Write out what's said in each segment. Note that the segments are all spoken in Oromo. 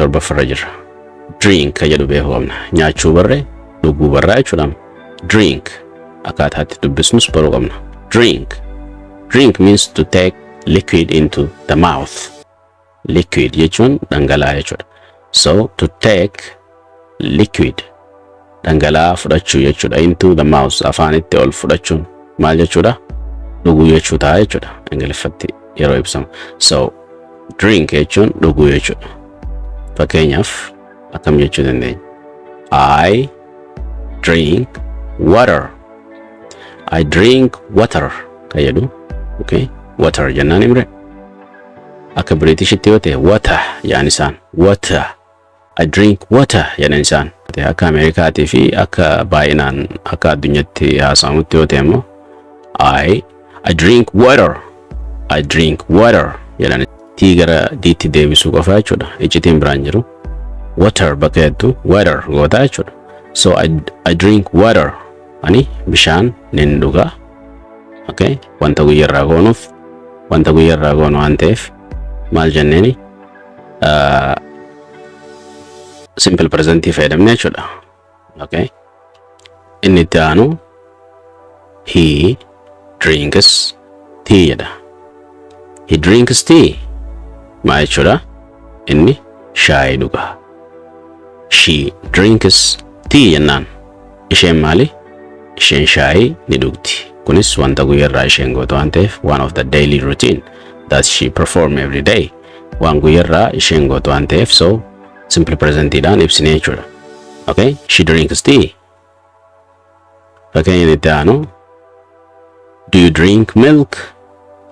torba farra jirra. Drink jedhu beekuu qabna. Nyaachuu barree dhuguu barraa jechuudha. Drink akkaataatti dubbisnus baruu qabna. Drink. Drink means to take liquid into the mouth. Liquid jechuun dhangala'aa jechuudha. So to take liquid dhangala'aa fudhachuu jechuudha into the mouth afaanitti ol fudhachuun maal jechuudha? Dhuguu jechuu ta'a jechuudha. Ingiliffatti yeroo ibsamu. So drink jechuun dhuguu jechuudha. Fakkeenyaaf akkam jechuu dandeenya? I drink water. I drink water. Kayyadu. Okay. Water jennaan imre. Akka Britishitti yoo ta'e water jedhan isaan. Water. I drink water jedhan isaan. Akka Ameerikaatii fi akka baay'inaan akka addunyaatti haasawamutti yoo ta'e immoo I drink water. I drink water jedhan. Tii gara diitti deebisuu qofa jechuudha. Iccitiin biraan jiru. Water bakka hedduu water gootaa jechuudha. So I drink water. Ani bishaan nin dhugaa. Okay. Wanta guyyarraa goonuuf wanta guyyarraa goonu waan ta'eef maal jenneeni simple presentii fayyadamne jechuudha. Okay. Inni itti aanu he drinks tea jedha. He drinks tea. Maal jechuudha? Inni shaayii dhuga. She drinks tea jennaan. Isheen maali? Isheen shaayii ni dhugdi. Kunis wanta guyyarraa isheen gootu waan ta'eef one of the daily routine that she perform every day. Waan guyyarraa isheen gootu waan ta'eef so simple presentiidhaan ibsine jechuudha. Okay? She drinks tea. Fakkeenya itti aanu do you drink milk?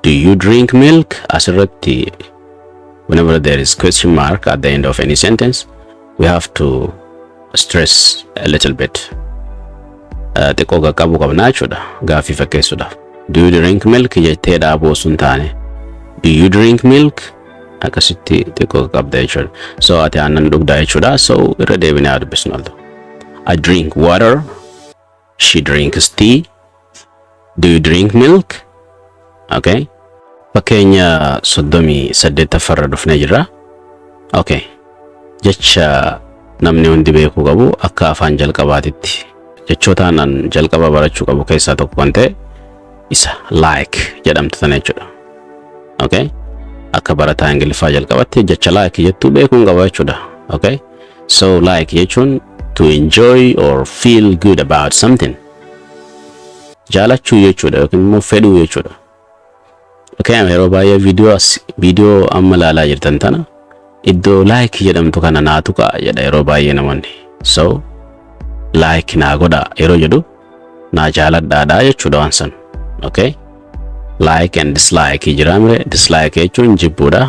Do you drink milk? Asirratti whenever there is question mark at the end of any sentence, we have to stress a little bit. Xiqqoo qaqqabuu qabnaa jechuudha. Gaaffii fakkeessuudhaaf. Do you drink milk? Jettee dhaabuu sun taane. Do you drink milk? Akkasitti xiqqoo qaqqabda jechuudha. So ati aannan dhugdaa jechuudha. So irra deebinee haa dubbisnu alta. I drink water. She drinks tea. Do you drink milk? Okay. Fakkeenya 38 dhufnee jirra. Okay. Jecha namni hundi beekuu qabu akka afaan jalqabaatitti. Jechoota aannan jalqaba barachuu qabu keessaa tokko kan ta'e isa like jedhamtu tana jechuudha. Okay? Akka barataa Ingiliffaa jalqabatti jecha like jettuu beekuun qaba jechuudha. Okay? So like jechuun to enjoy or feel good about something. Jaalachuu jechuudha yookiin immoo fedhuu jechuudha. Okay, yeroo baay'ee viidiyoo amma ilaalaa jirtan tana iddoo like jedhamtu kana naatu ka'a jedha yeroo baay'ee namoonni. So like naa godha yeroo jedhu naa jaaladhaadha jechuudha waan san. Okay? Like and dislike jiraamre. Dislike jechuun jibbuudha.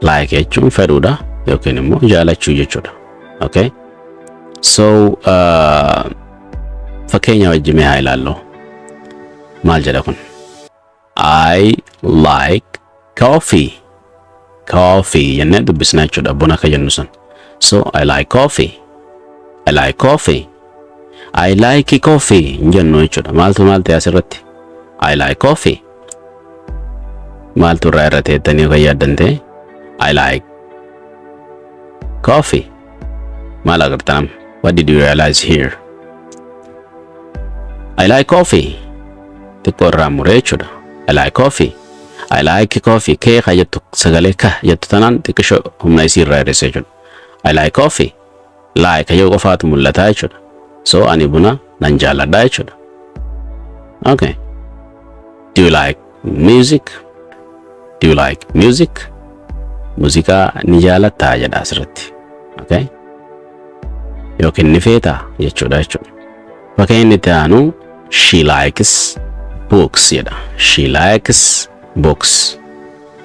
Like jechuun fedhuudha yookiin immoo jaalachuu jechuudha. Okay? So fakkeenya wajjimee haa ilaallu. Maal jedha kun? I like coffee. Coffee jennee dubbisna jechuudha buna akka jennu san. So I like coffee. I like coffee. I like coffee jennu jechuudha. Maal ta'e asirratti? I like coffee. Maaltu irraa teettanii kan yaaddan ta'e? I like coffee. Maal agartan? What did you realize here? I like coffee. Xiqqoo irraa muree jechuudha. I like coffee. I like coffee. Kee jettu sagalee ka jettu tanaan xiqqisho humna isii irraa hir'ise jechuudha. I like coffee. Like yoo qofaatu mul'ata jechuudha. So ani buna nan jaaladha jechuudha. Okay. Do you like music? Do you like music? Musiika ni jaalatta jedha asirratti. Okay. Yookiin ni feeta jechuudha jechuudha. Fakkeenyi itti aanu she likes books jedha. She likes books.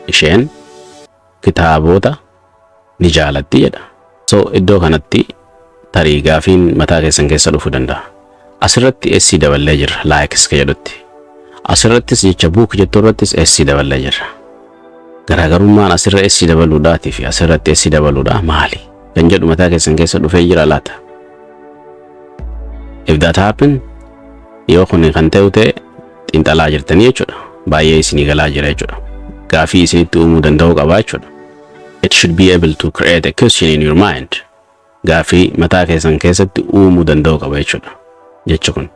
Isheen kitaabota ni jaalatti jedha. So iddoo kanatti tarii gaafiin mataa keessan keessa dhufuu danda'a. Asirratti SC daballee jira likes ka jedhutti. Asirrattis jecha book jettu irrattis SC daballee jira. Garaagarummaan asirra SC dabaluudhaatii fi asirratti SC dabaluudhaa maali? Kan jedhu mataa keessan keessa dhufee jira laata. If that happen, yoo kun kan ta'u ta'e xiinxalaa jirtanii jechuudha. Baay'ee isinii galaa jira jechuudha. Gaafii isinitti uumuu danda'u qaba jechuudha. it should be able to create a question in your mind. Gaafii mataa keessan keessatti uumuu danda'u qaba jechuudha. Jecha kun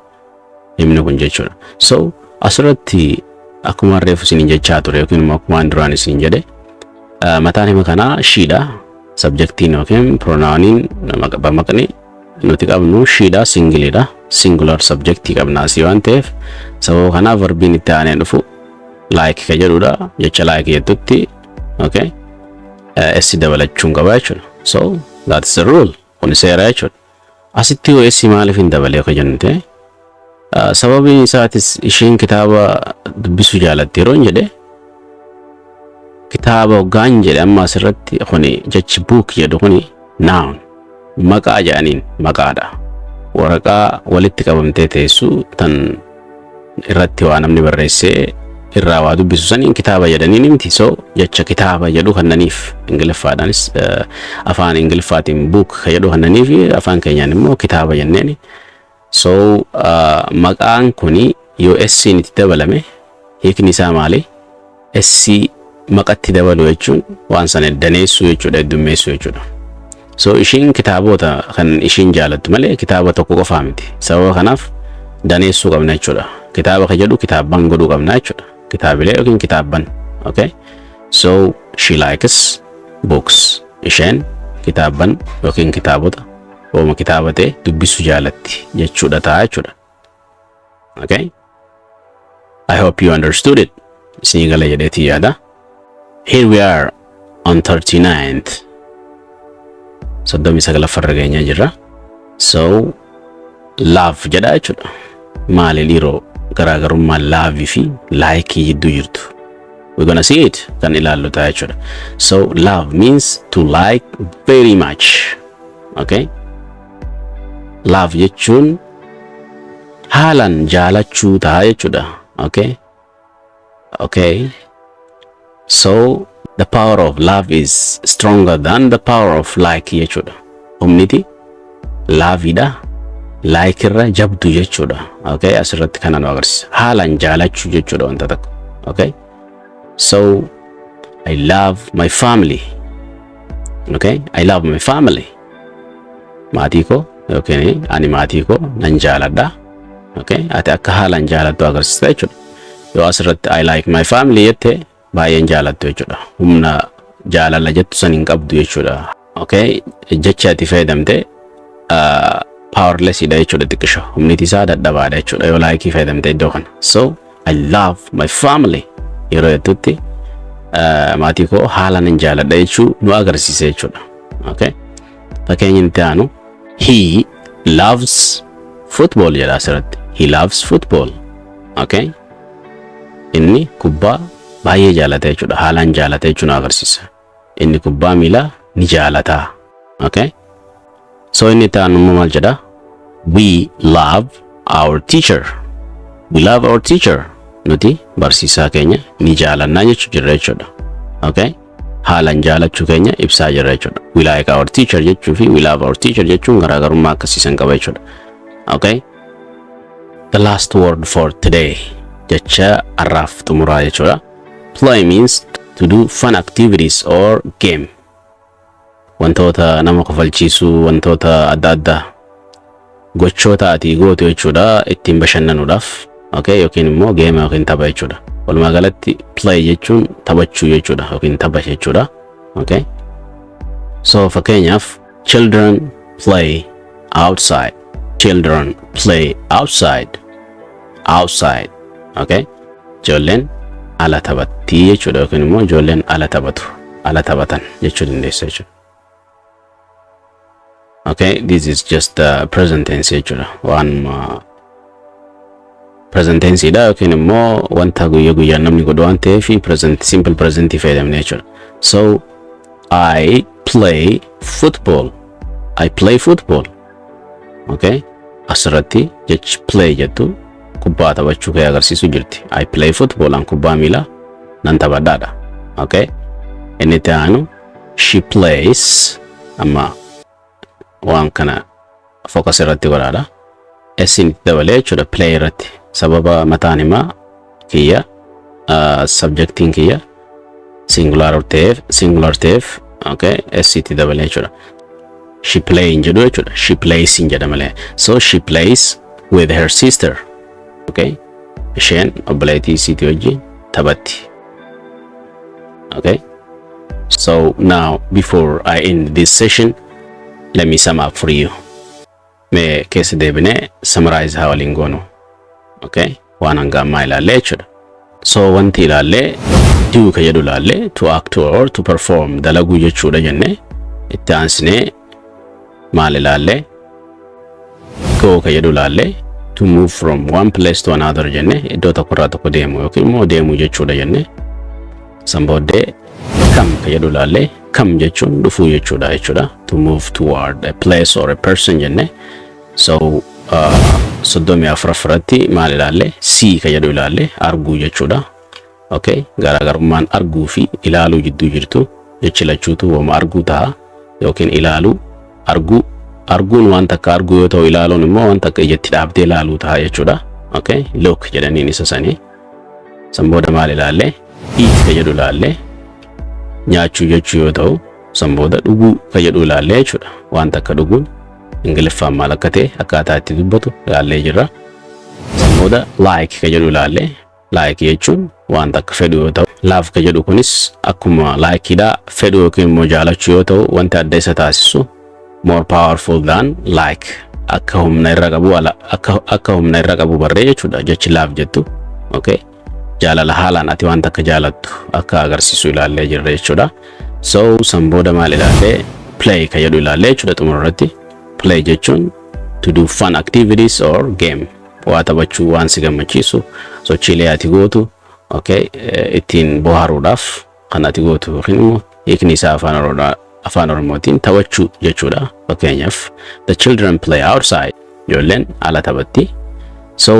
himni kun jechuudha. So asirratti akkuma reefu isin jechaa ture yookiin immoo akkuma duraan isin jedhe mataan hima kanaa shiidha. Subjectiin yookiin pronouniin maqni nuti qabnu shiidha, singiliidha. Singular subjectii qabna asii waan ta'eef sababa kanaaf verbiin itti aanee dhufu like ka jedhudha. Jecha like jettutti okay s dabalachuun qaba jechuudha. So that's the rule. Kun seera jechuudha. Asitti yoo s maaliif hin dabalee ka jennute sababiin isaatis isheen kitaaba dubbisuu jaalatti yeroo jedhe kitaaba hoggaan jedhe amma asirratti kuni jechi book jedhu kuni noun maqaa jedhaniin maqaadha. Waraqaa walitti qabamtee teessu tan irratti waa namni barreessee irraa waa dubbisu saniin kitaaba jedhaniin miti. So jecha kitaaba jedhu kannaniif ingiliffaadhaanis afaan ingiliffaatiin book jedhu kannaniif afaan keenyaan immoo kitaaba jenneeni. So maqaan kuni yoo s itti dabalame hiikni isaa maali? S maqatti dabalu jechuun waan sana daneessu jechuudha, heddummeessu jechuudha. So ishiin kitaabota kan ishiin jaalattu malee kitaaba tokko qofaa miti. Sababa kanaaf daneessuu qabna jechuudha. Kitaaba ka jedhu kitaabban godhuu qabna jechuudha. Kitaabilee yookiin kitaabban. Okay? So she likes books. Isheen kitaabban yookiin kitaabota ooma kitaabatee dubbisuu jaalatti jechuudha ta'a jechuudha. Okay? I hope you understood it. Isin gala jedheetii yaada. Here we are on 39th. Soddomi sagalaffaa geenyaa jirra. So love jedha jechuudha. Maali dhiiroo garaagarummaa love fi like jidduu jirtu? We're gonna see it. Kan ilaallu ta'a jechuudha. So love means to like very much. Okay? Love jechuun haalan jaalachuu ta'a jechuudha. Okay? Okay. So the power of love is stronger than the power of like jechuudha. Humniti love ida like irra jabdu jechuudha. Okay? Asirratti kana nu agarsiisa. Haalan jaalachuu jechuudha wanta tokko. Okay? So I love my family. Okay? I love my family. Maatii koo yookiin ani maatii koo nan jaaladha. Okay? Ati akka haalan jaalattu agarsiisa jechuudha. Yoo asirratti I like my family jette baay'een jaalattu jechuudha. Humna jaalala jettu san hin qabdu jechuudha. Okay? Jecha ati fayyadamte powerless ida jechuudha xiqqisho. Humniti isaa dadhabaadha jechuudha yoo like fayyadamte iddoo kana. So I love my family yeroo jettutti maatii koo haalan hin jaaladha jechuu nu agarsiisa jechuudha. Okay? Fakkeenyi itti aanu he loves football jedha asirratti. He loves football. Okay? Inni kubbaa baay'ee jaalata jechuudha. Haalan jaalata jechuun agarsiisa. Inni kubbaa miilaa ni jaalata. Okay? So inni taanu maal jedha? We love our teacher. We love our teacher. Nuti barsiisaa keenya ni jaalanna jechuudha. Okay? Haalan jaalachuu keenya ibsaa jirra jechuudha. We like our teacher jechuu fi we love our teacher jechuun garaagarummaa akkasiisan qaba jechuudha. Okay? The last word for today. Jecha arraaf xumuraa jechuudha. Play means to do fun activities or game. Wantoota nama kofalchiisu, wantoota adda addaa gochoota ati gootu jechuudha ittiin bashannanuudhaaf. Okay? Yookiin immoo game yookiin tapha jechuudha. Walumaa galatti play jechuun taphachuu jechuudha yookiin tapha jechuudha. Okay? So fakkeenyaaf children play outside. Children play outside. Outside. Okay? Ijoolleen ala taphatti jechuudha yookiin immoo ijoolleen ala taphatu. Ala taphatan jechuu dandeessa jechuudha. Okay? This is just present tense jechuudha. Waan present tense ida yookiin immoo wanta guyyaa guyyaan namni godhu waan ta'eef present simple present fayyadamne jechuudha. So I play football. I play football. Okay? Asirratti jechi play jettu kubbaa taphachuu kee agarsiisu jirti. I play football an kubbaa miilaa nan taphadhaadha. Okay? Inni taanu she plays amma waan kana focus irratti godhaadha. Esin dabalee jechuudha play irratti. Sababa mataan himaa kiyya subjectiin kiyya singular ta'eef Okay, SCT dabale jechuudha. She playing jedhu jechuudha. She plays in jedhamale. So she plays with her sister. Okay, isheen obboleettii isiitii wajjin taphatti. Okay, so now before I end this session, let me sum up for you. Mee keessa deebinee summarize haa waliin goonu. Okay, waan hanga ammaa ilaallee jechuudha. So wanti ilaallee do ka jedhu ilaallee to act or to perform dalaguu jechuudha jenne. Itti aansinee maal ilaallee go ka jedhu ilaallee to move from one place to another jenne. Iddoo tokkorraa tokko deemu yookiin immoo deemuu jechuudha jenne. Sambooddee come ka jedhu ilaallee come jechuun dhufuu jechuudha to move toward a place or a person jenne. So soddomii afuraffaratti maal ilaalle see ka jedhu ilaalle arguu jechuudha. Okay, garaagarummaan arguu fi ilaaluu jidduu jirtu jechi lachuutu wama arguu ta'a yookiin ilaaluu arguun waan takka arguu yoo ta'u ilaaluun immoo waan takka ijatti dhaabdee ilaaluu ta'a jechuudha. Okay, look jedhaniin isa sanii. Sambooda maal ilaalle eat ka jedhu ilaalle nyaachuu jechuu yoo ta'u sambooda dhuguu ka jedhu ilaalle jechuudha. Waan takka dhuguun Ingiliffaan maal akka ta'e akkaataa itti dubbatu ilaallee jirra. Sambooda like ka jedhu ilaalle like jechuun waan takka fedhu yoo ta'u love ka jedhu kunis akkuma likeidha fedhu yookiin immoo jaalachuu yoo ta'u wanti adda isa taasisu more powerful than like akka humna irra qabu barree jechuudha jechi love jettu. Okay, jaalala haalaan ati waan takka jaalattu akka agarsiisu ilaallee jirra jechuudha. So sambooda maal ilaallee play ka jedhu ilaallee jechuudha xumurratti. Play jechuun to do fun activities or game. Waa taphachuu waan si gammachiisu sochiilee ati gootu. Okay, ittiin bohaaruudhaaf kan ati gootu yookiin immoo hiikni isaa afaan oromootiin taphachuu jechuudha. Fakkeenyaaf the children play outside. Ijoolleen ala taphatti. So